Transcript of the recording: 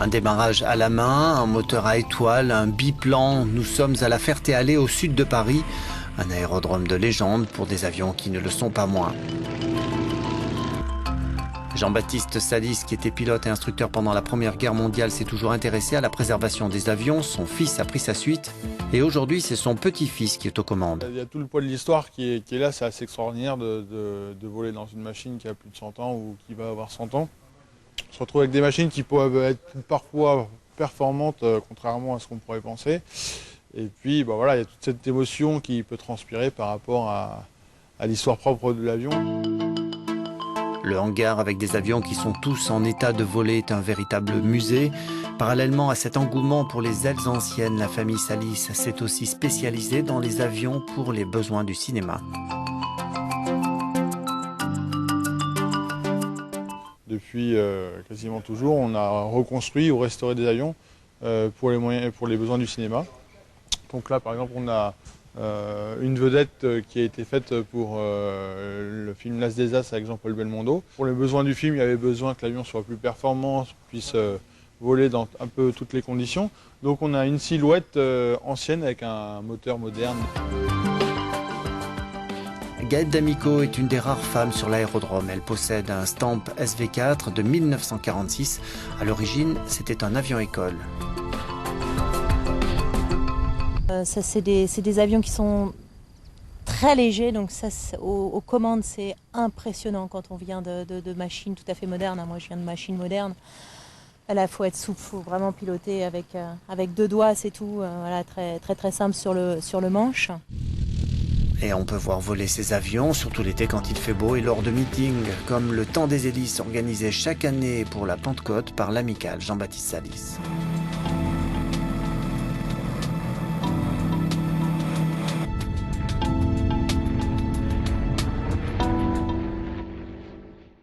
Un démarrage à la main, un moteur à étoiles, un biplan. Nous sommes à la Ferté-Alais au sud de Paris. Un aérodrome de légende pour des avions qui ne le sont pas moins. Jean-Baptiste Salis, qui était pilote et instructeur pendant la Première Guerre mondiale, s'est toujours intéressé à la préservation des avions. Son fils a pris sa suite et aujourd'hui c'est son petit-fils qui est aux commandes. Il y a tout le poids de l'histoire qui est là, c'est assez extraordinaire de voler dans une machine qui a plus de 100 ans ou qui va avoir 100 ans. On se retrouve avec des machines qui peuvent être parfois performantes, contrairement à ce qu'on pourrait penser. Et puis voilà, il y a toute cette émotion qui peut transpirer par rapport à l'histoire propre de l'avion. Le hangar avec des avions qui sont tous en état de voler est un véritable musée. Parallèlement à cet engouement pour les ailes anciennes, la famille Salis s'est aussi spécialisée dans les avions pour les besoins du cinéma. Depuis quasiment toujours, on a reconstruit ou restauré des avions pour les besoins du cinéma. Donc là, par exemple, on a une vedette qui a été faite pour le film L'As des As avec Jean-Paul Belmondo. Pour les besoins du film, il y avait besoin que l'avion soit plus performant, puisse voler dans un peu toutes les conditions. Donc on a une silhouette ancienne avec un moteur moderne. Gaëlle D'Amico est une des rares femmes sur l'aérodrome. Elle possède un Stamp SV4 de 1946. À l'origine, c'était un avion-école. Ça, c'est des avions qui sont très légers, donc ça, aux commandes, c'est impressionnant quand on vient de machines tout à fait modernes. Moi, je viens de machines modernes. Il faut être souple, il faut vraiment piloter avec deux doigts, c'est tout. Voilà, très simple sur le manche. Et on peut voir voler ces avions, surtout l'été quand il fait beau et lors de meetings, comme le Temps des hélices organisé chaque année pour la Pentecôte par l'amical Jean-Baptiste Salis.